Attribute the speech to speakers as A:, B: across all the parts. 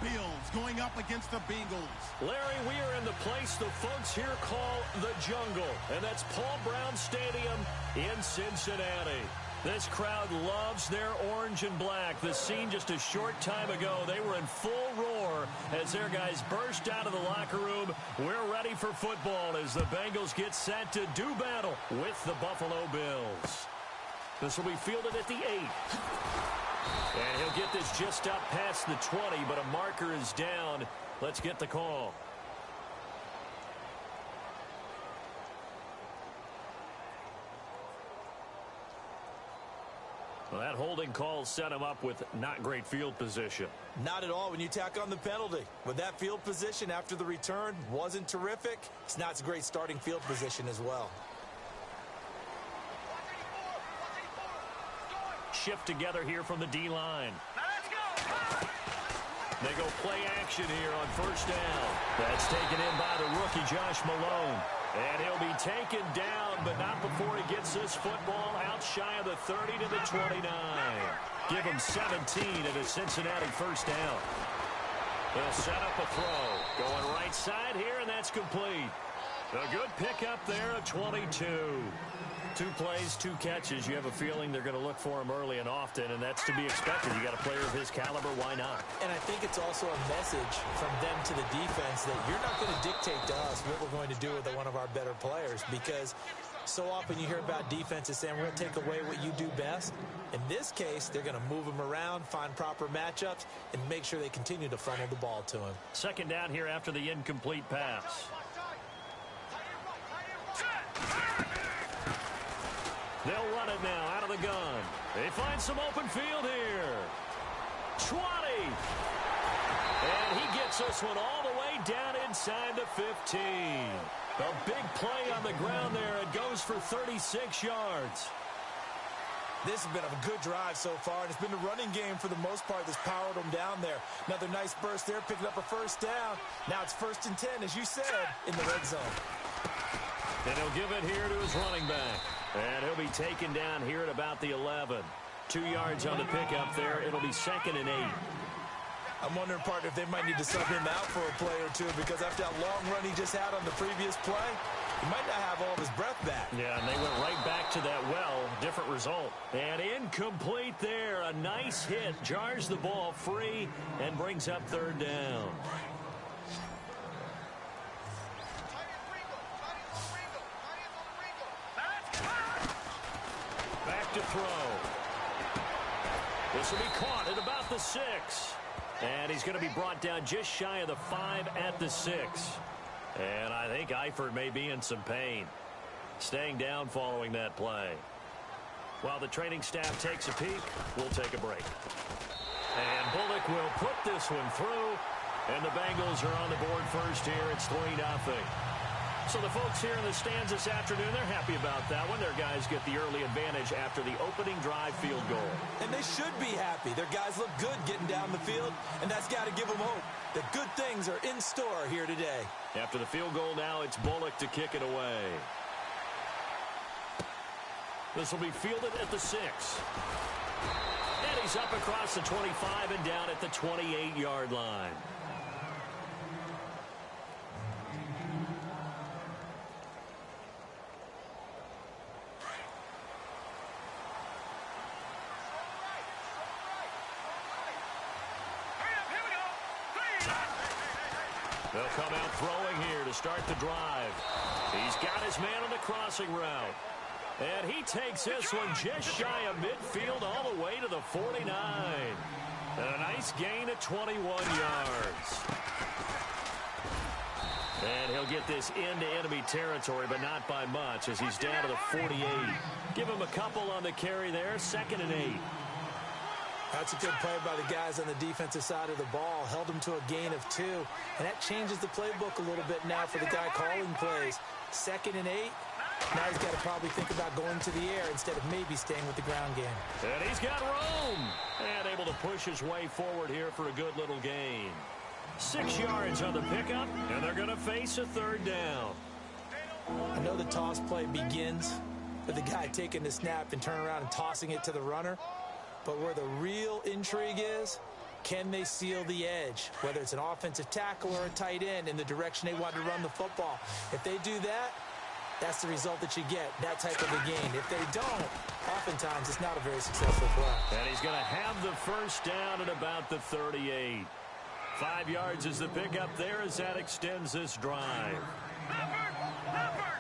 A: Bills going up against the Bengals.
B: Larry, we are in the place the folks here call the jungle, and that's Paul Brown Stadium in Cincinnati. This crowd loves their orange and black. The scene just a short time ago, they were in full roar as their guys burst out of the locker room. We're ready for football as the Bengals get set to do battle with the Buffalo Bills. This will be fielded at the 8. And he'll get this just up past the 20, but a marker is down. Let's get the call. Well, that holding call set him up with not great field position.
C: Not at all when you tack on the penalty. With that field position after the return wasn't terrific, it's not a great starting field position as well.
B: Shift together here from the D-line. They go play action here on first down. That's taken in by the rookie Josh Malone. And he'll be taken down, but not before he gets this football out shy of the 30 to the 29. Give him 17 at a Cincinnati first down. They'll set up a throw. Going right side here, and that's complete. A good pickup there at 22. 2 plays, 2 catches. You have a feeling they're going to look for him early and often, and that's to be expected. You got a player of his caliber, why not?
C: And I think it's also a message from them to the defense that you're not going to dictate to us what we're going to do with one of our better players, because so often you hear about defenses saying we're going to take away what you do best. In this case, they're going to move him around, find proper matchups, and make sure they continue to funnel the ball to him.
B: Second down here after the incomplete pass. They'll run it now out of the gun. They find some open field here. 20. And he gets this one all the way down inside the 15. A big play on the ground there. It goes for 36 yards.
C: This has been a good drive so far, and it's been the running game for the most part that's powered them down there. Another nice burst there, picking up a first down. Now it's 1st and 10, as you said, in the red zone.
B: And he'll give it here to his running back. And he'll be taken down here at about the 11. 2 yards on the pickup there. It'll be 2nd and 8.
C: I'm wondering, partner, if they might need to sub him out for a play or two, because after that long run he just had on the previous play, he might not have all of his breath back.
B: Yeah, and they went right back to that well. Different result. And incomplete there. A nice hit. Jars the ball free and brings up 3rd down. Back to throw. This will be caught at about the 6. And he's going to be brought down just shy of the 5 at the 6. And I think Eifert may be in some pain. Staying down following that play. While the training staff takes a peek, we'll take a break. And Bullock will put this one through. And the Bengals are on the board first here. It's 3-0. So the folks here in the stands this afternoon, they're happy about that one. Their guys get the early advantage after the opening drive field goal.
C: And they should be happy. Their guys look good getting down the field, and that's got to give them hope that good things are in store here today.
B: After the field goal now, it's Bullock to kick it away. This will be fielded at the 6. And he's up across the 25 and down at the 28-yard line. They'll come out throwing here to start the drive. He's got his man on the crossing route. And he takes this one just shy of midfield all the way to the 49. And a nice gain of 21 yards. And he'll get this into enemy territory, but not by much as he's down to the 48. Give him a couple on the carry there. 2nd and 8.
C: That's a good play by the guys on the defensive side of the ball. Held him to a gain of 2. And that changes the playbook a little bit now for the guy calling plays. 2nd and 8. Now he's got to probably think about going to the air instead of maybe staying with the ground game.
B: And he's got room. And able to push his way forward here for a good little gain. 6 yards on the pickup, and they're going to face a 3rd down.
C: I know the toss play begins with the guy taking the snap and turning around and tossing it to the runner. But where the real intrigue is Can they seal the edge, whether it's an offensive tackle or a tight end, in the direction they want to run the football? If they do that, that's the result that you get, that type of a gain. If they don't, oftentimes it's not a very successful play.
B: And he's going to have the first down at about the 38. 5 yards is the pickup there as that extends this drive.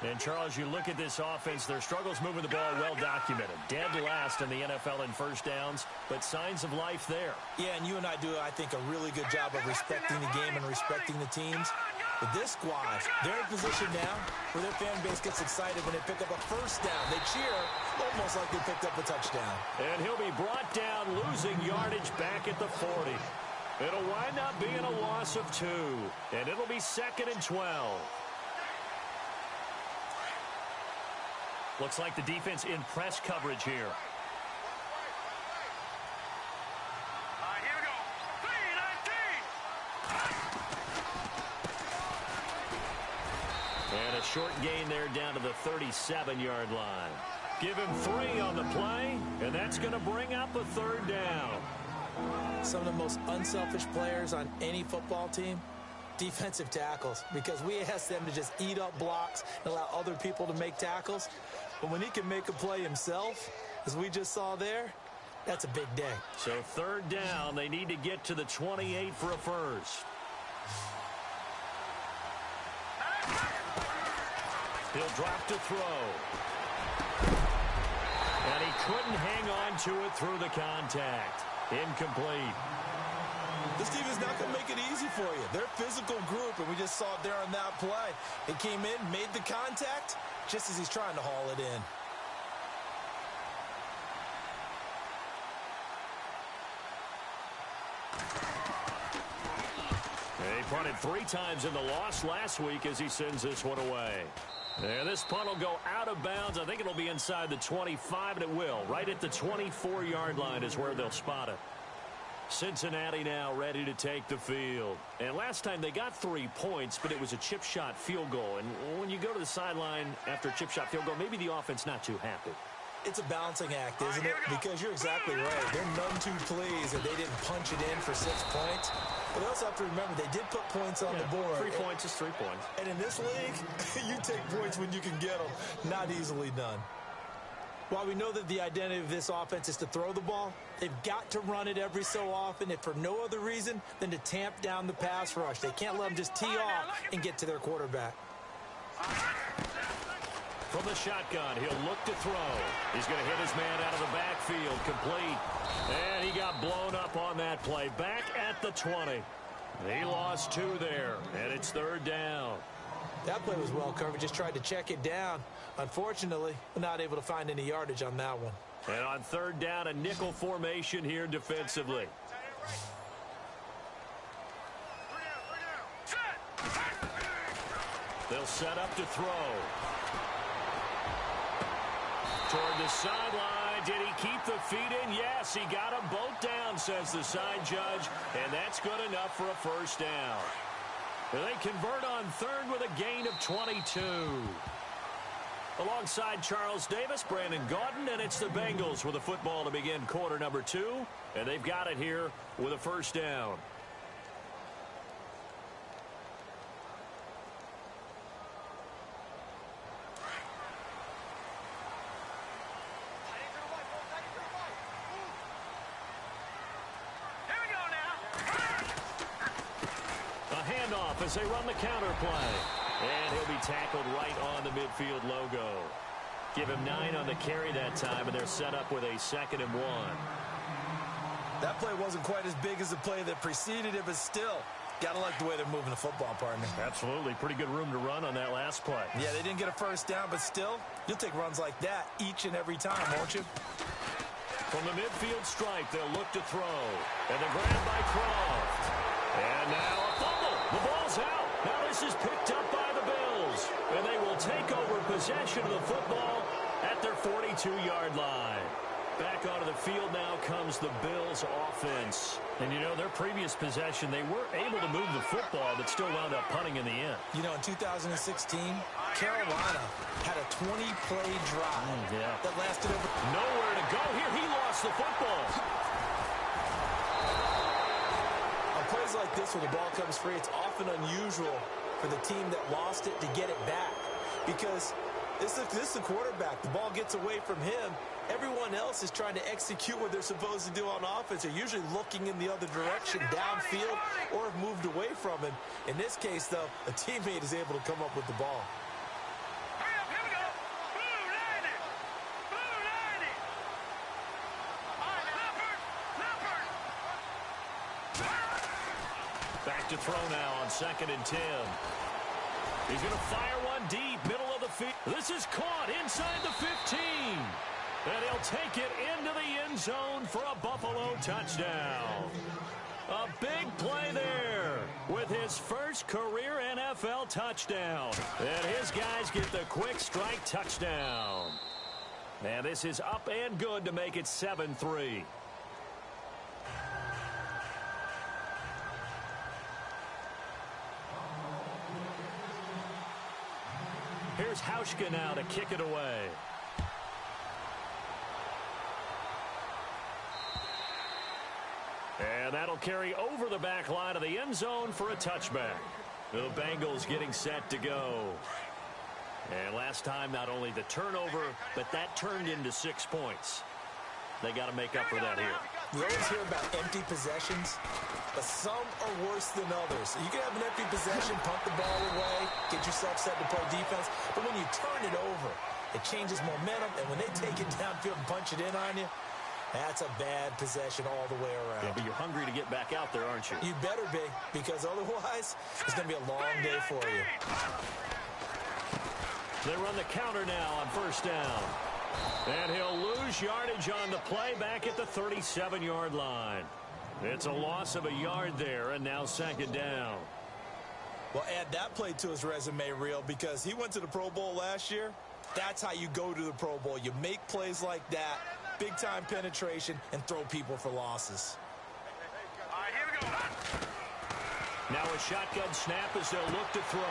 B: And, Charles, you look at this offense, their struggles moving the ball well documented. Dead last in the NFL in first downs, but signs of life there.
C: Yeah, and you and I do, I think, a really good job of respecting the game and respecting the teams. But this squad, they're in position now where their fan base gets excited when they pick up a first down. They cheer almost like they picked up a touchdown.
B: And he'll be brought down, losing yardage back at the 40. It'll wind up being a loss of 2, and it'll be 2nd and 12. Looks like the defense in press coverage here.
A: Here we go.
B: 3-19. And a short gain there down to the 37-yard line. Give him 3 on the play, and that's going to bring up a 3rd down.
C: Some of the most unselfish players on any football team, defensive tackles, because we ask them to just eat up blocks and allow other people to make tackles. But when he can make a play himself, as we just saw there, that's a big day.
B: So 3rd down, they need to get to the 28 for a first. He'll drop to throw. And he couldn't hang on to it through the contact. Incomplete.
C: This team is not going to make it easy for you. They're a physical group, and we just saw it there on that play. It came in, made the contact, just as he's trying to haul it in.
B: He punted 3 times in the loss last week as he sends this one away. And this punt will go out of bounds. I think it'll be inside the 25, and it will. Right at the 24-yard line is where they'll spot it. Cincinnati now ready to take the field. And last time they got 3 points, but it was a chip shot field goal. And when you go to the sideline after a chip shot field goal, maybe the offense not too happy.
C: It's a balancing act, isn't it? Because you're exactly right. They're none too pleased that they didn't punch it in for 6 points. But they also have to remember they did put points on the board.
B: 3 points is 3 points.
C: And in this league, you take points when you can get them. Not easily done. While we know that the identity of this offense is to throw the ball, they've got to run it every so often, if for no other reason than to tamp down the pass rush. They can't let them just tee off and get to their quarterback.
B: From the shotgun, he'll look to throw. He's going to hit his man out of the backfield, complete. And he got blown up on that play. Back at the 20. He lost 2 there, and it's 3rd down.
C: That play was well covered. Just tried to check it down. Unfortunately, not able to find any yardage on that one.
B: And on 3rd down, a nickel formation here defensively. They'll set up to throw. Toward the sideline. Did he keep the feet in? Yes, he got them both down, says the side judge. And that's good enough for a first down. They convert on 3rd with a gain of 22. Alongside Charles Davis, Brandon Gaudin, and it's the Bengals with the football to begin quarter number 2. And they've got it here with a first down. As they run the counter play. And he'll be tackled right on the midfield logo. Give him 9 on the carry that time, and they're set up with a 2nd and 1.
C: That play wasn't quite as big as the play that preceded it, but still, gotta like the way they're moving the football, partner.
B: Absolutely. Pretty good room to run on that last play.
C: Yeah, they didn't get a first down, but still, you'll take runs like that each and every time, won't you?
B: From the midfield stripe, they'll look to throw. And the grab by Croft. And now a fumble. The ball's out. Now this is picked up by the Bills. And they will take over possession of the football at their 42-yard line. Back onto the field now comes the Bills offense. And, you know, their previous possession, they were able to move the football, but still wound up punting in the end.
C: You know, in 2016, Carolina had a 20-play drive that lasted over...
B: Nowhere to go here. He lost the football.
C: plays like this where the ball comes free, it's often unusual for the team that lost it to get it back because this is the quarterback. The ball gets away from him. Everyone else is trying to execute what they're supposed to do on offense. They're usually looking in the other direction, downfield, or have moved away from him. In this case, though, a teammate is able to come up with the ball.
B: Back to throw now on 2nd and 10. He's going to fire one deep, middle of the field. This is caught inside the 15. And he'll take it into the end zone for a Buffalo touchdown. A big play there with his first career NFL touchdown. And his guys get the quick strike touchdown. And this is up and good to make it 7-3. Here's Hauschka now to kick it away. And that'll carry over the back line of the end zone for a touchback. The Bengals getting set to go. And last time, not only the turnover, but that turned into 6 points. They got to make up for that here.
C: You always hear about empty possessions, but some are worse than others. You can have an empty possession, punt the ball away, get yourself set to play defense, but when you turn it over, it changes momentum, and when they take it downfield and punch it in on you, that's a bad possession all the way around.
B: Yeah, but you're hungry to get back out there, aren't you?
C: You better be, because otherwise, it's going to be a long day for you.
B: They run the counter now on 1st down. And he'll lose yardage on the play back at the 37-yard line. It's a loss of a yard there, and now 2nd down.
C: Well, add that play to his resume reel because he went to the Pro Bowl last year. That's how you go to the Pro Bowl. You make plays like that, big-time penetration, and throw people for losses.
A: All right, here we go.
B: Now a shotgun snap as they'll look to throw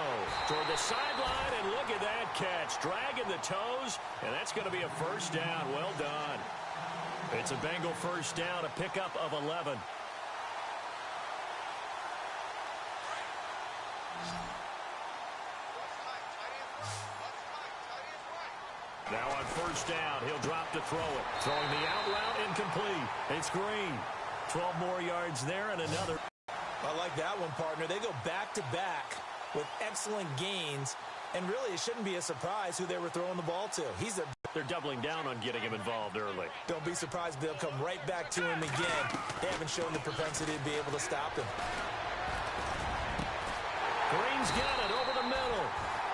B: toward the sideline, and look at that catch. Dragging the toes, and that's going to be a 1st down. Well done. It's a Bengal 1st down, a pickup of 11. Now on 1st down, he'll drop to throw it. Throwing the out route, incomplete. It's Green. 12 more yards there and another.
C: I like that one, partner. They go back-to-back with excellent gains, and really it shouldn't be a surprise who they were throwing the ball to.
B: They're doubling down on getting him involved early.
C: Don't be surprised if they'll come right back to him again. They haven't shown the propensity to be able to stop him.
B: Green's got it over the middle.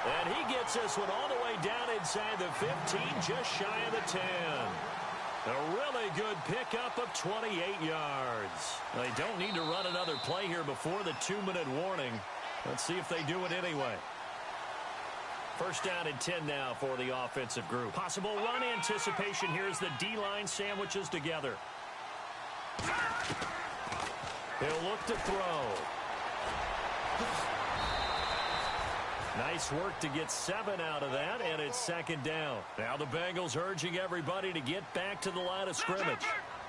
B: And he gets this one all the way down inside the 15, just shy of the 10. A really good pickup of 28 yards. They don't need to run another play here before the 2-minute warning. Let's see if they do it anyway. 1st down and 10 now for the offensive group. Possible run anticipation here as the D-line sandwiches together. He'll look to throw. Nice work to get 7 out of that, and it's 2nd down. Now the Bengals urging everybody to get back to the line of scrimmage.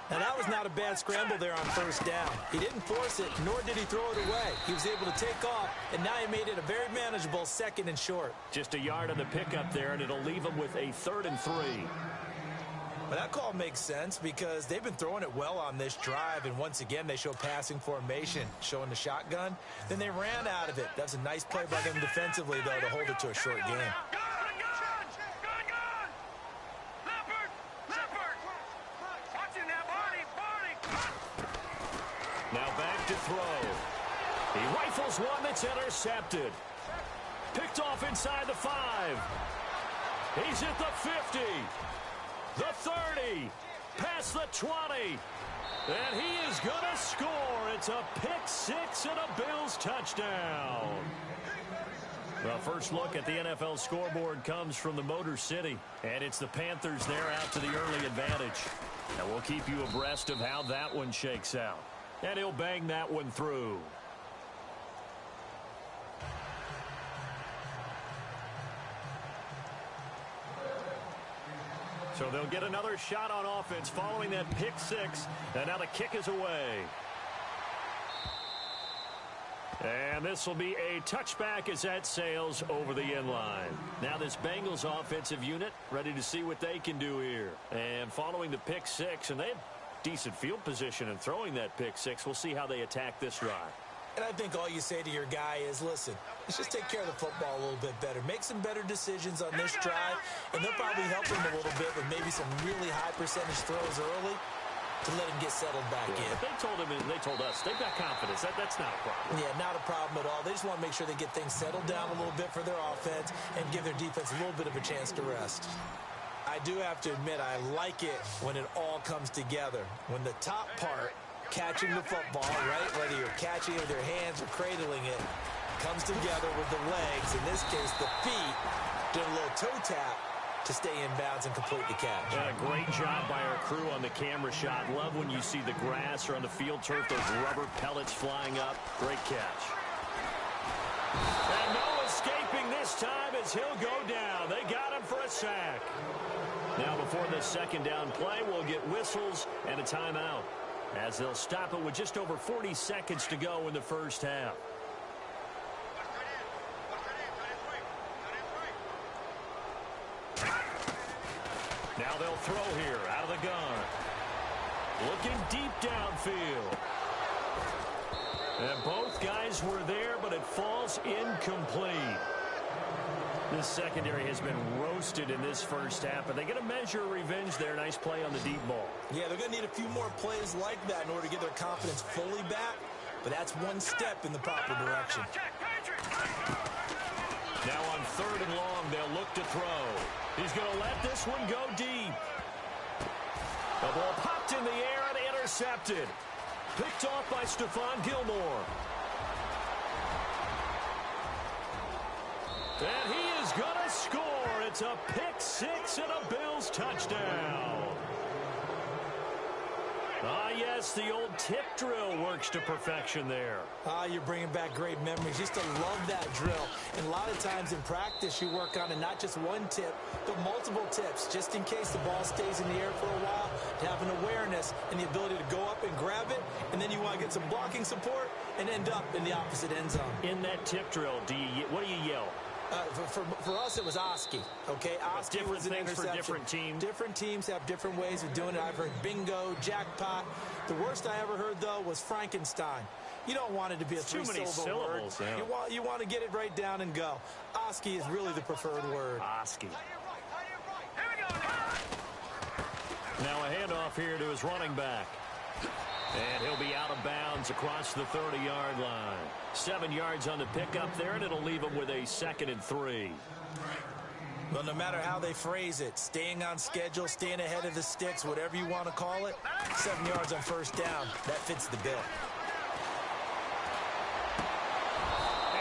C: Now that was not a bad scramble there on 1st down. He didn't force it, nor did he throw it away. He was able to take off, and now he made it a very manageable 2nd and short.
B: Just a yard on the pickup there, and it'll leave him with a 3rd and 3.
C: Well, that call makes sense because they've been throwing it well on this drive, and once again they show passing formation, showing the shotgun. Then they ran out of it. That's a nice play by them defensively, though, to hold it to a short game.
B: Now back to throw. He rifles one that's intercepted. Picked off inside the 5. He's at the 50. The 30, past the 20, and he is going to score. It's a pick 6 and a Bills touchdown. The first look at the NFL scoreboard comes from the Motor City, and it's the Panthers there out to the early advantage. And we'll keep you abreast of how that one shakes out. And he'll bang that one through. So they'll get another shot on offense following that pick 6, and now the kick is away. And this will be a touchback as that sails over the end line. Now this Bengals offensive unit ready to see what they can do here. And following the pick six, and they have decent field position in throwing that pick six. We'll see how they attack this drive.
C: And I think all you say to your guy is, listen, let's just take care of the football a little bit better. Make some better decisions on this drive, and they'll probably help him a little bit with maybe some really high percentage throws early to let him get settled back in.
B: If they told him and they told us, they've got confidence. That's not a problem.
C: Yeah, not a problem at all. They just want to make sure they get things settled down a little bit for their offense and give their defense a little bit of a chance to rest. I do have to admit, I like it when it all comes together. When the top part, catching the football, right, whether you're catching it with your hands or cradling it, comes together with the legs, in this case the feet, doing a little toe tap to stay in bounds and complete the catch.
B: Yeah, great job by our crew on the camera shot. Love when you see the grass or on the field turf, those rubber pellets flying up. Great catch. And no escaping this time as he'll go down. They got him for a sack. Now before this second down play, we'll get whistles and a timeout, as they'll stop it with just over 40 seconds to go in the first half. Now they'll throw here out of the gun. Looking deep downfield. And both guys were there, but it falls incomplete. This secondary has been roasted in this first half, but they get a measure of revenge there. Nice play on the deep ball.
C: Yeah, they're going to need a few more plays like that in order to get their confidence fully back, but that's one step in the proper direction.
B: Now on 3rd and long, they'll look to throw. He's going to let this one go deep. The ball popped in the air and intercepted. Picked off by Stephon Gilmore. And he is going to score. It's a pick six and a Bills touchdown. Ah, yes, the old tip drill works to perfection there.
C: Ah, you're bringing back great memories. Used to love that drill. And a lot of times in practice, you work on it, not just one tip, but multiple tips, just in case the ball stays in the air for a while, to have an awareness and the ability to go up and grab it, and then you want to get some blocking support and end up in the opposite end zone.
B: In that tip drill, what do you yell?
C: For us, it was Oski. Okay, Oski was an interception.
B: For different teams.
C: Different teams have different ways of doing it. I've heard bingo, jackpot. The worst I ever heard, though, was Frankenstein. You don't want it to be a three-syllable word. Yeah. You want to get it right down and go. Oski is really the preferred word.
B: Oski. Now a handoff here to his running back. And he'll be out of bounds across the 30-yard line. 7 yards on the pickup there, and it'll leave him with a 2nd and 3.
C: Well, no matter how they phrase it, staying on schedule, staying ahead of the sticks, whatever you want to call it, 7 yards on first down, that fits the bill.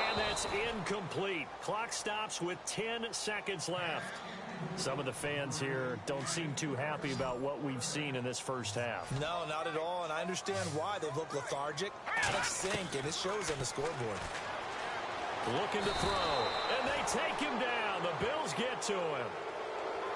B: And that's incomplete. Clock stops with 10 seconds left. Some of the fans here don't seem too happy about what we've seen in this first half.
C: No, not at all, and I understand why. They've looked lethargic, out of sync, and it shows on the scoreboard.
B: Looking to throw, and they take him down. The Bills get to him.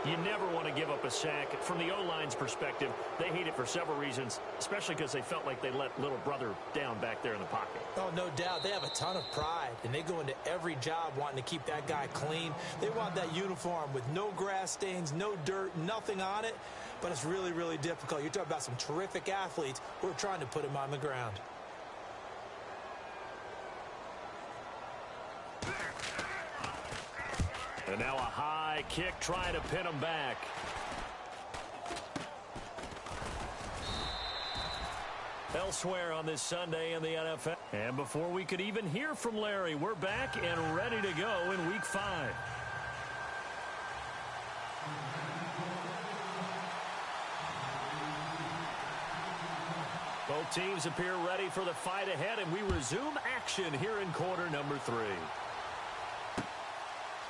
B: You never want to give up a sack. From the O-line's perspective, they hate it for several reasons, especially because they felt like they let little brother down back there in the pocket.
C: Oh, no doubt. They have a ton of pride, and they go into every job wanting to keep that guy clean. They want that uniform with no grass stains, no dirt, nothing on it, but it's really, really difficult. You're talking about some terrific athletes who are trying to put him on the ground.
B: And now a high kick trying to pin him back. Elsewhere on this Sunday in the NFL. And before we could even hear from Larry, we're back and ready to go in Week 5. Both teams appear ready for the fight ahead, and we resume action here in quarter number 3.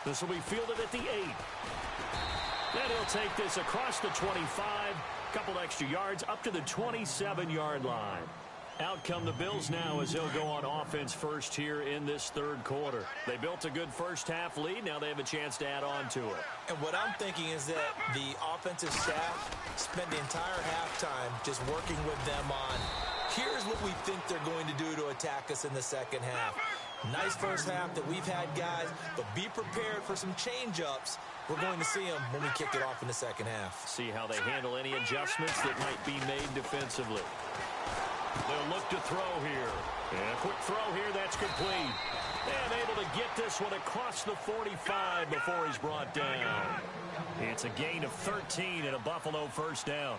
B: This will be fielded at the 8. Then he'll take this across the 25, couple extra yards up to the 27-yard line. Out come the Bills now as they'll go on offense first here in this third quarter. They built a good first half lead. Now they have a chance to add on to it.
C: And what I'm thinking is that the offensive staff spent the entire halftime just working with them on Here's what we think they're going to do to attack us in the second half. Nice first half that we've had, guys, but be prepared for some change-ups. We're going to see them when we kick it off in the second half.
B: See how they handle any adjustments that might be made defensively. They'll look to throw here. And a quick throw here, that's complete. And able to get this one across the 45 before he's brought down. It's a gain of 13 and a Buffalo first down.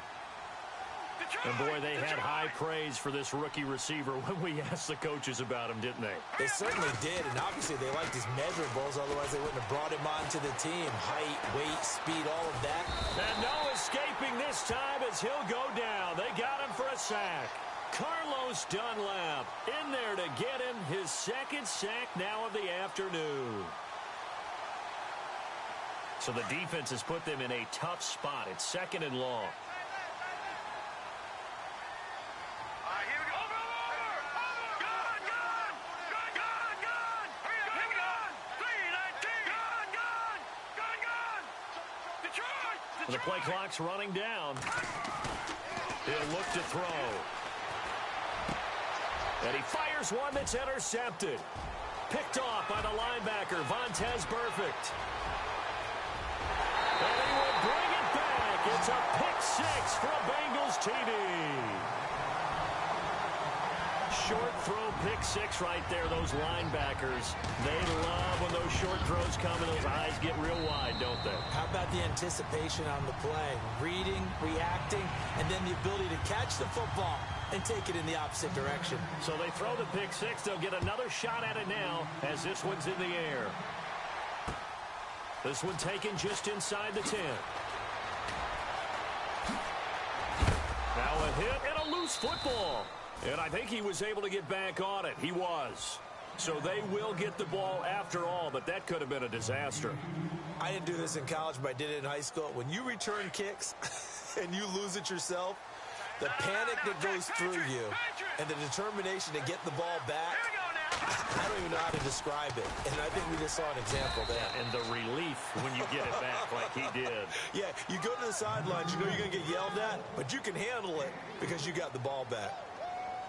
B: And, boy, they had high praise for this rookie receiver when we asked the coaches about him, didn't they?
C: They certainly did, and obviously they liked his measurables, otherwise they wouldn't have brought him onto the team. Height, weight, speed, all of that.
B: And no escaping this time as he'll go down. They got him for a sack. Carlos Dunlap in there to get him his second sack now of the afternoon. So the defense has put them in a tough spot. It's second and long. The play clock's running down. He'll look to throw. And he fires one that's intercepted. Picked off by the linebacker, Vontaze Burfict. And he will bring it back. It's a pick six for a Bengals TD. Short throw pick six right there. Those linebackers, they love when those short throws come and those eyes get real wide, don't they?
C: How about the anticipation on the play? Reading, reacting, and then the ability to catch the football and take it in the opposite direction.
B: So they throw the pick six. They'll get another shot at it now as this one's in the air. This one taken just inside the 10. Now a hit and a loose football. And I think he was able to get back on it. He was. So they will get the ball after all, but that could have been a disaster.
C: I didn't do this in college, but I did it in high school. When you return kicks and you lose it yourself, the panic that goes through you and the determination to get the ball back, I don't even know how to describe it. And I think we just saw an example there.
B: Yeah, and the relief when you get it back like he did.
C: Yeah, you go to the sidelines, you know you're going to get yelled at, but you can handle it because you got the ball back.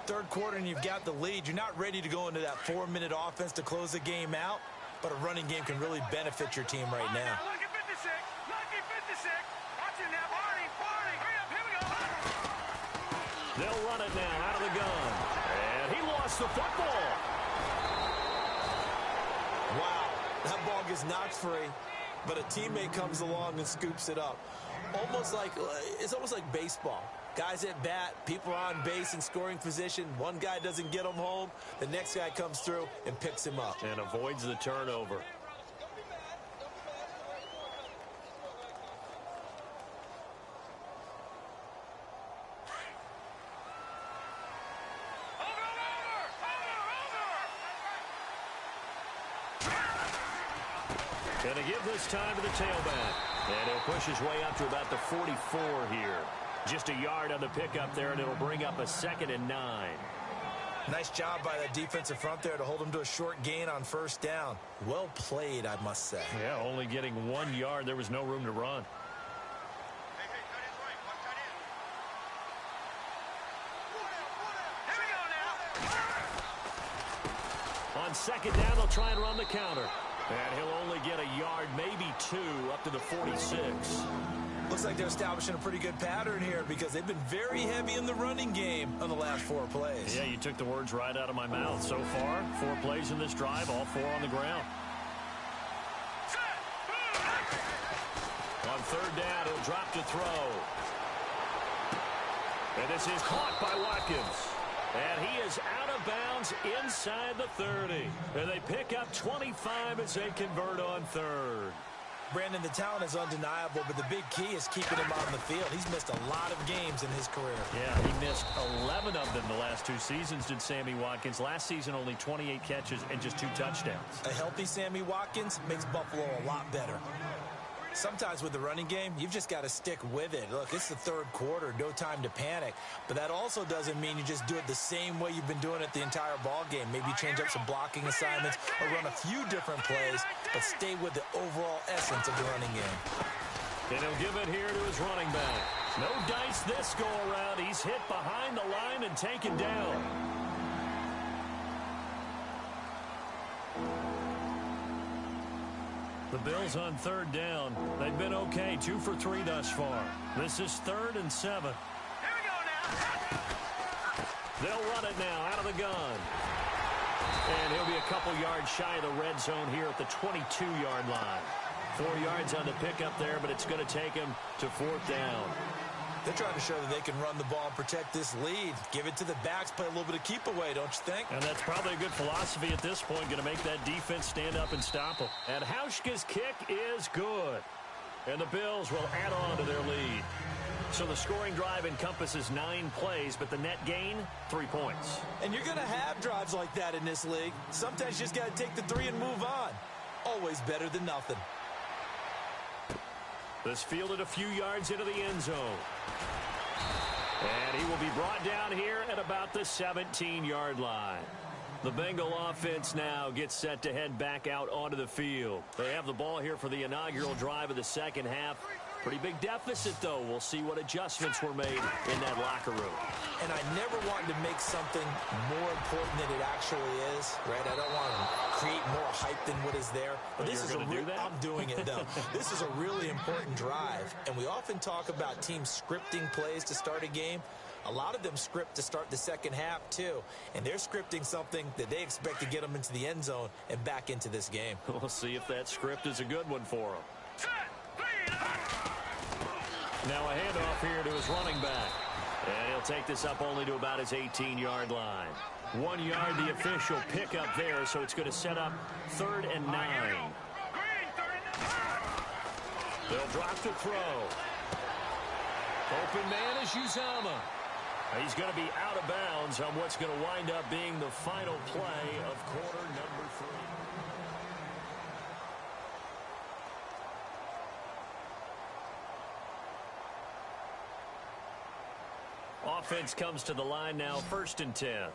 C: Third quarter and you've got the lead. You're not ready to go into that 4-minute offense to close the game out, but a running game can really benefit your team right now.
B: They'll run it now out of the gun. And he lost the football.
C: Wow, that ball gets knocked free, but a teammate comes along and scoops it up. It's almost like baseball. Guys at bat, people are on base in scoring position. One guy doesn't get him home. The next guy comes through and picks him up.
B: And avoids the turnover. Going to give this time to the tailback. And he'll push his way up to about the 44 here. Just a yard on the pickup there, and it'll bring up a 2nd and 9.
C: Nice job by that defensive front there to hold him to a short gain on first down. Well played, I must say.
B: Yeah, only getting 1 yard. There was no room to run. On second down, they'll try and run the counter. And he'll only get a yard, maybe 2, up to the 46.
C: Looks like they're establishing a pretty good pattern here because they've been very heavy in the running game on the last 4 plays.
B: Yeah, you took the words right out of my mouth. So far, 4 plays in this drive, all 4 on the ground. On third down, he'll drop to throw. And this is caught by Watkins. And he is out of bounds inside the 30. And they pick up 25 as they convert on third.
C: Brandon, the talent is undeniable, but the big key is keeping him on the field. He's missed a lot of games in his career.
B: Yeah, he missed 11 of them the last 2 seasons, did Sammy Watkins. Last season, only 28 catches and just 2 touchdowns.
C: A healthy Sammy Watkins makes Buffalo a lot better. Sometimes with the running game, you've just got to stick with it. Look, it's the third quarter, no time to panic. But that also doesn't mean you just do it the same way you've been doing it the entire ball game. Maybe change up some blocking assignments or run a few different plays, but stay with the overall essence of the running game.
B: And he'll give it here to his running back. No dice this go-around. He's hit behind the line and taken down. The Bills on third down. They've been okay, 2 for 3 thus far. This is 3rd and 7.
A: Here we go now.
B: They'll run it now out of the gun. And he'll be a couple yards shy of the red zone here at the 22-yard line. 4 yards on the pickup there, but it's going to take him to 4th down.
C: They're trying to show that they can run the ball and protect this lead. Give it to the backs, play a little bit of keep away, don't you think?
B: And that's probably a good philosophy at this point, going to make that defense stand up and stop them. And Hauschka's kick is good. And the Bills will add on to their lead. So the scoring drive encompasses 9 plays, but the net gain, 3 points.
C: And you're going to have drives like that in this league. Sometimes you just got to take the 3 and move on. Always better than nothing.
B: This fielded a few yards into the end zone. And he will be brought down here at about the 17-yard line. The Bengal offense now gets set to head back out onto the field. They have the ball here for the inaugural drive of the second half. Pretty big deficit, though. We'll see what adjustments were made in that locker room.
C: And I never wanted to make something more important than it actually is, right? I don't want to create more hype than what is there. But this is
B: I'm
C: doing it, though. This is a really important drive. And we often talk about teams scripting plays to start a game. A lot of them script to start the second half, too. And they're scripting something that they expect to get them into the end zone and back into this game.
B: We'll see if that script is a good one for them. Now a handoff here to his running back. And he'll take this up only to about his 18-yard line. 1 yard, the official pickup there, so it's going to set up 3rd and 9. They'll drop to throw. Open man is Uzama. He's going to be out of bounds on what's going to wind up being the final play of quarter number 3. Offense comes to the line now, 1st and 10.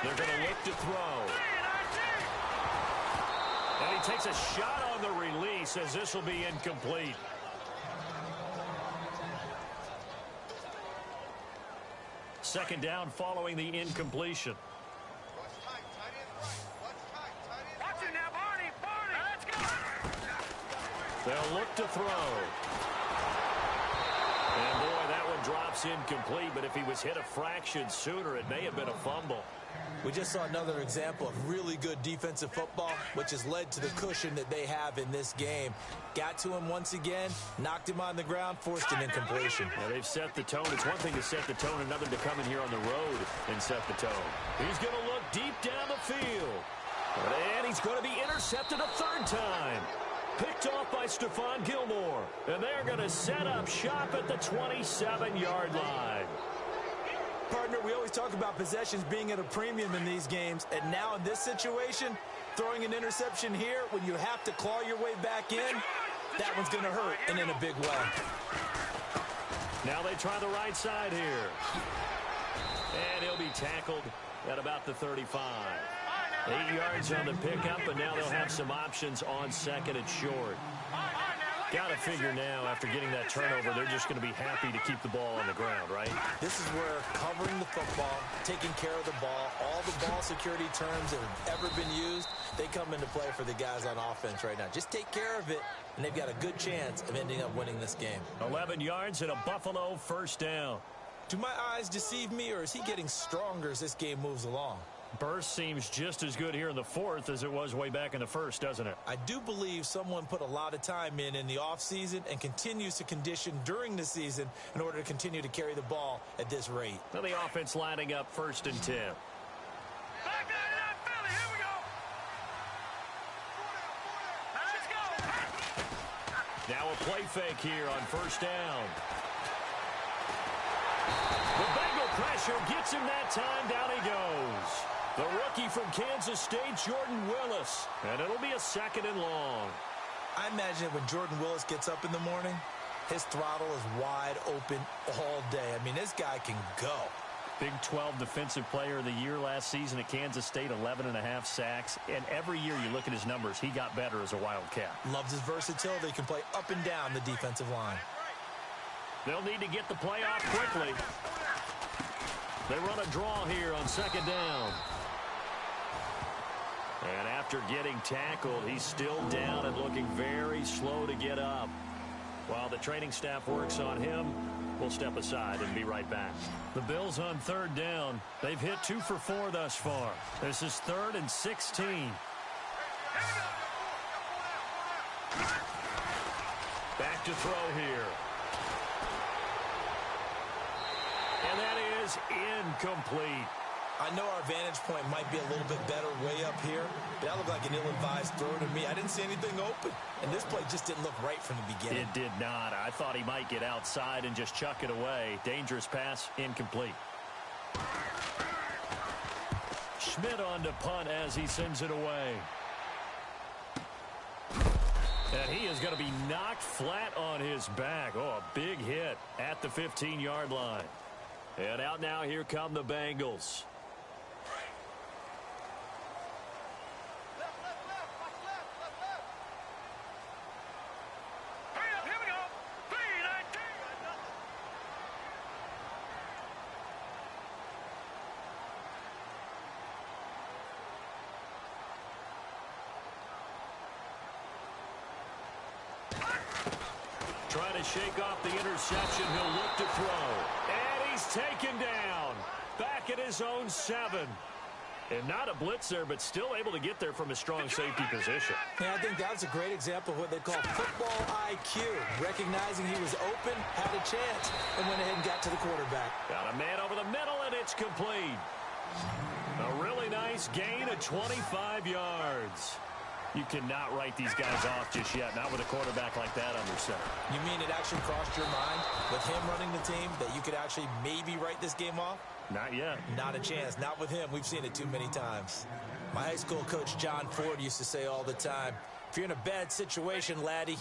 B: They're going to look to throw. And he takes a shot on the release as this will be incomplete. Second down following the incompletion.
A: Watch it now, Barney. Let's go.
B: They'll look to throw. And boy, that one drops incomplete, but if he was hit a fraction sooner, it may have been a fumble.
C: We just saw another example of really good defensive football, which has led to the cushion that they have in this game. Got to him once again, knocked him on the ground, forced an incompletion.
B: Now they've set the tone. It's one thing to set the tone, another to come in here on the road and set the tone. He's going to look deep down the field. And he's going to be intercepted a 3rd time. Picked off by Stephon Gilmore. And they're going to set up shop at the 27-yard line.
C: Partner, we always talk about possessions being at a premium in these games. And now in this situation, throwing an interception here when you have to claw your way back in, that one's going to hurt, and in a big way.
B: Now they try the right side here. And he'll be tackled at about the 35. 8 yards on the pickup, and now they'll have some options on 2nd and short. Got to figure now, after getting that turnover, they're just going to be happy to keep the ball on the ground, right?
C: This is where covering the football, taking care of the ball, all the ball security terms that have ever been used, they come into play for the guys on offense right now. Just take care of it, and they've got a good chance of ending up winning this game.
B: 11 yards and a Buffalo 1st down.
C: Do my eyes deceive me, or is he getting stronger as this game moves along?
B: Burst seems just as good here in the 4th as it was way back in the 1st, doesn't it?
C: I do believe someone put a lot of time in the offseason and continues to condition during the season in order to continue to carry the ball at this rate.
B: Now the offense lining up 1st and 10.
A: Back that up, Philly. Here we go. Let's go.
B: Now a play fake here on 1st down. The Bengal pressure gets him that time. Down he goes. The rookie from Kansas State, Jordan Willis. And it'll be a 2nd and long.
C: I imagine when Jordan Willis gets up in the morning, his throttle is wide open all day. I mean, this guy can go.
B: Big 12 Defensive Player of the Year last season at Kansas State, 11.5 sacks. And every year you look at his numbers, he got better as a Wildcat.
C: Loves his versatility. He can play up and down the defensive line.
B: They'll need to get the play off quickly. They run a draw here on second down. And after getting tackled, he's still down and looking very slow to get up. While the training staff works on him, we'll step aside and be right back. The Bills on third down. They've hit 2 for 4 thus far. This is 3rd and 16. Back to throw here. And that is incomplete.
C: I know our vantage point might be a little bit better way up here, but that looked like an ill-advised throw to me. I didn't see anything open, and this play just didn't look right from the beginning.
B: It did not. I thought he might get outside and just chuck it away. Dangerous pass, incomplete. Schmidt on to punt as he sends it away. And he is going to be knocked flat on his back. Oh, a big hit at the 15-yard line. And out now, here come the Bengals. Trying to shake off the interception. He'll look to throw. And he's taken down. Back at his own 7. And not a blitzer, but still able to get there from a strong safety position.
C: Yeah, I think that's a great example of what they call football IQ. Recognizing he was open, had a chance, and went ahead and got to the quarterback.
B: Got a man over the middle, and it's complete. A really nice gain of 25 yards. You cannot write these guys off just yet, not with a quarterback like that under center.
C: You mean it actually crossed your mind with him running the team that you could actually maybe write this game off?
B: Not yet.
C: Not a chance. Not with him. We've seen it too many times. My high school coach, John Ford, used to say all the time, if you're in a bad situation, laddie,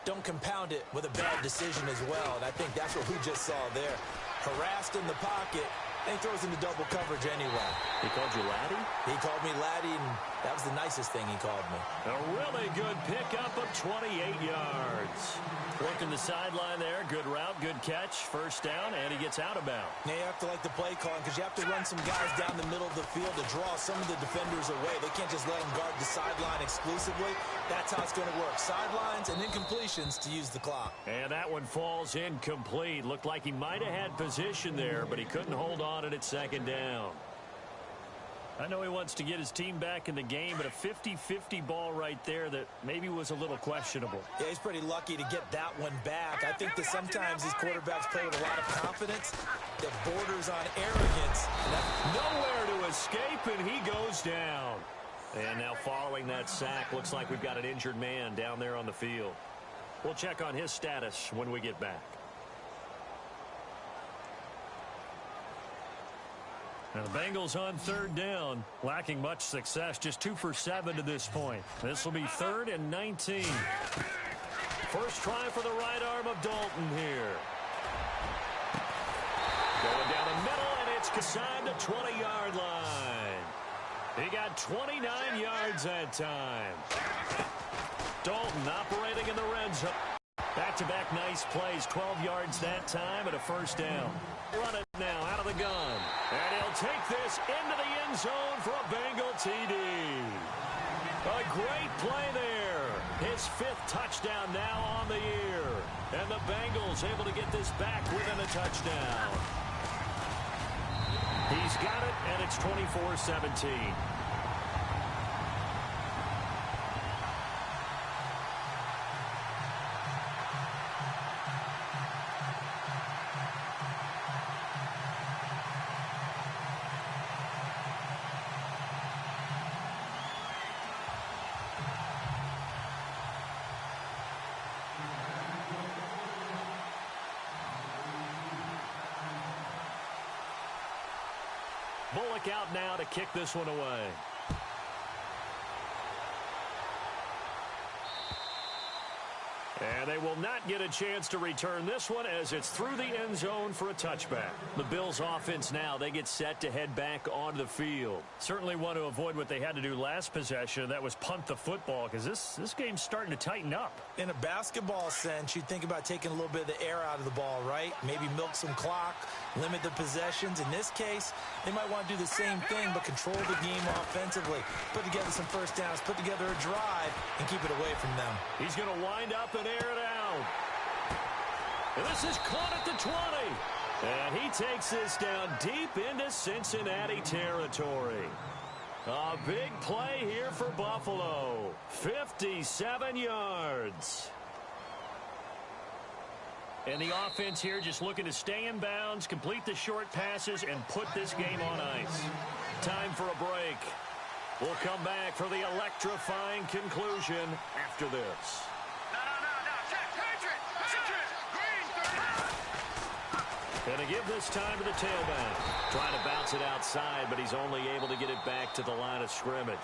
C: don't compound it with a bad decision as well. And I think that's what we just saw there. Harassed in the pocket. And he throws into double coverage anyway.
B: He called you laddie?
C: He called me laddie, and that was the nicest thing he called me.
B: A really good pickup of 28 yards. Working the sideline there. Good route, good catch. First down, and he gets out of bounds.
C: Now you have to like the play calling because you have to run some guys down the middle of the field to draw some of the defenders away. They can't just let them guard the sideline exclusively. That's how it's going to work. Sidelines and incompletions to use the clock.
B: And that one falls incomplete. Looked like he might have had position there, but he couldn't hold on at second down. I know he wants to get his team back in the game, but a 50-50 ball right there that maybe was a little questionable.
C: Yeah, he's pretty lucky to get that one back. I think that sometimes these quarterbacks play with a lot of confidence that borders on arrogance.
B: Nowhere to escape, and he goes down. And now following that sack, looks like we've got an injured man down there on the field. We'll check on his status when we get back. Now the Bengals on third down, lacking much success, just 2 for 7 to this point. This will be 3rd and 19. First try for the right arm of Dalton here. Going down the middle, and it's inside the 20-yard line. He got 29 yards that time. Dalton operating in the red zone. Back-to-back nice plays, 12 yards that time and a first down. Run it now out of the gun. And he'll take this into the end zone for a Bengal TD. A great play there. His 5th touchdown now on the year. And the Bengals able to get this back within a touchdown. He's got it, and it's 24-17. Bullock out now to kick this one away. And they will not get a chance to return this one as it's through the end zone for a touchback. The Bills offense now, they get set to head back onto the field. Certainly want to avoid what they had to do last possession. That was punt the football because this game's starting to tighten up.
C: In a basketball sense, you'd think about taking a little bit of the air out of the ball, right? Maybe milk some clock, limit the possessions. In this case, they might want to do the same thing but control the game offensively. Put together some first downs, put together a drive, and keep it away from them.
B: He's going to wind up and air it out. And this is caught at the 20. And he takes this down deep into Cincinnati territory. A big play here for Buffalo. 57 yards. And the offense here just looking to stay in bounds, complete the short passes, and put this game on ice. Time for a break. We'll come back for the electrifying conclusion after this. And to give this time to the tailback. Trying to bounce it outside, but he's only able to get it back to the line of scrimmage.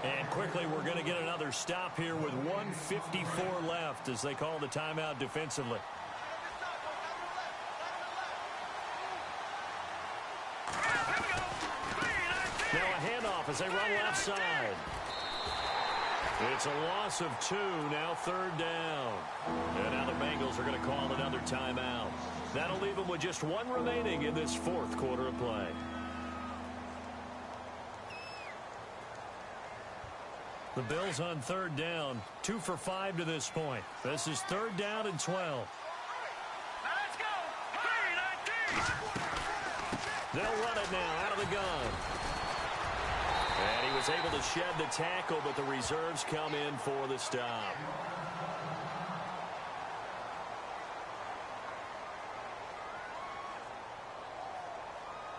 B: And quickly, we're going to get another stop here with 1:54 left as they call the timeout defensively. Now a handoff as they run left side. It's a loss of 2, now 3rd down. And now the Bengals are going to call another timeout. That'll leave them with just 1 remaining in this 4th quarter of play. The Bills on 3rd down, 2 for 5 to this point. This is 3rd down and 12.
A: Let's go.
B: They'll run it now out of the gun. And he was able to shed the tackle, but the reserves come in for the stop.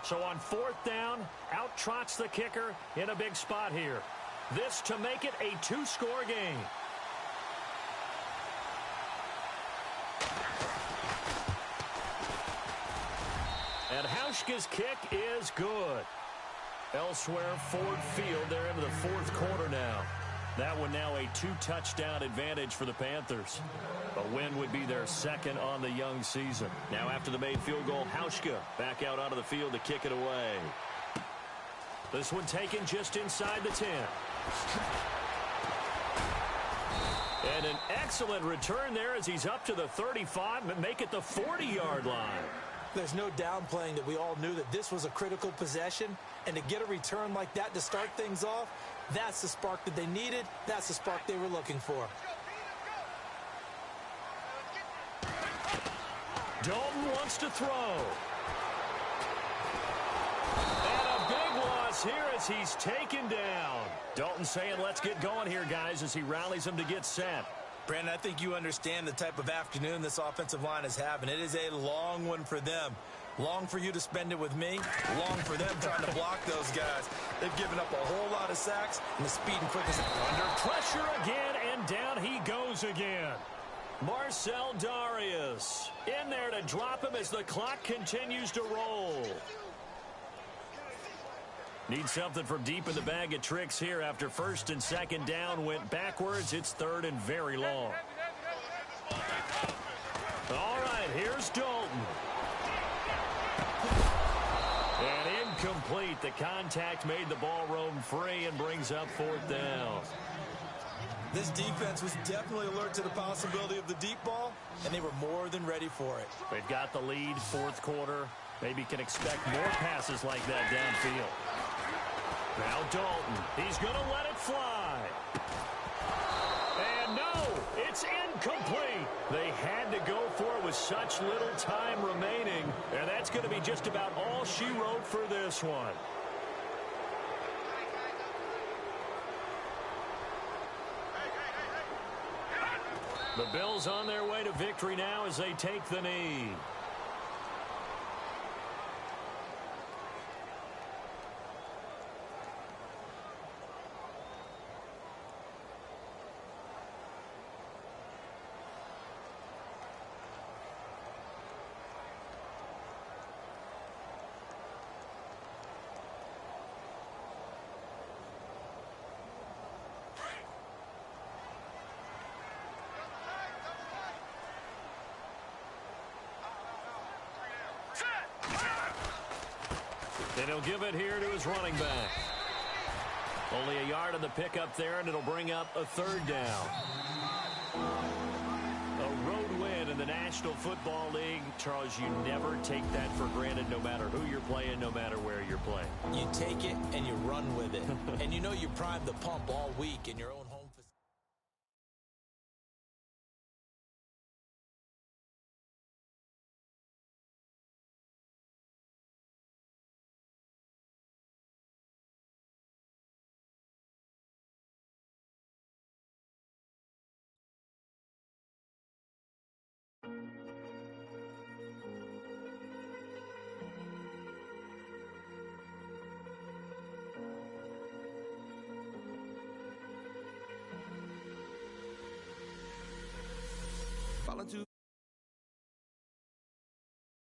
B: So on 4th down, out trots the kicker in a big spot here. This to make it a 2-score game. And Hauschka's kick is good. Elsewhere, Ford Field, they're into the 4th quarter now. That one now a 2-touchdown advantage for the Panthers. A win would be their 2nd on the young season. Now after the made field goal, Hauschka back out onto the field to kick it away. This one taken just inside the 10. And an excellent return there as he's up to the 35, but make it the 40-yard line.
C: There's no downplaying that we all knew that this was a critical possession, and to get a return like that to start things off, that's the spark that they needed. That's the spark they were looking for.
B: Dalton wants to throw. And a big loss here as he's taken down. Dalton saying, let's get going here, guys, as he rallies them to get set.
C: Brandon, I think you understand the type of afternoon this offensive line is having. It is a long one for them. Long for you to spend it with me. Long for them trying to block those guys. They've given up a whole lot of sacks, and the speed and quickness.
B: Under pressure again, and down he goes again. Marcel Darius in there to drop him as the clock continues to roll. Need something from deep in the bag of tricks here after 1st and 2nd down went backwards. It's 3rd and very long. All right, here's Dalton. And incomplete. The contact made the ball roam free and brings up 4th down.
C: This defense was definitely alert to the possibility of the deep ball, and they were more than ready for it.
B: They've got the lead, 4th quarter. Maybe can expect more passes like that downfield. Now Dalton, he's going to let it fly. And no, it's incomplete. They had to go for it with such little time remaining, and that's going to be just about all she wrote for this one. The Bills on their way to victory now as they take the knee. And he'll give it here to his running back. Only a yard on the pickup there, and it'll bring up a third down. A road win in the National Football League. Charles, you never take that for granted, no matter who you're playing, no matter where you're playing.
C: You take it and you run with it. And you know you primed the pump all week in your own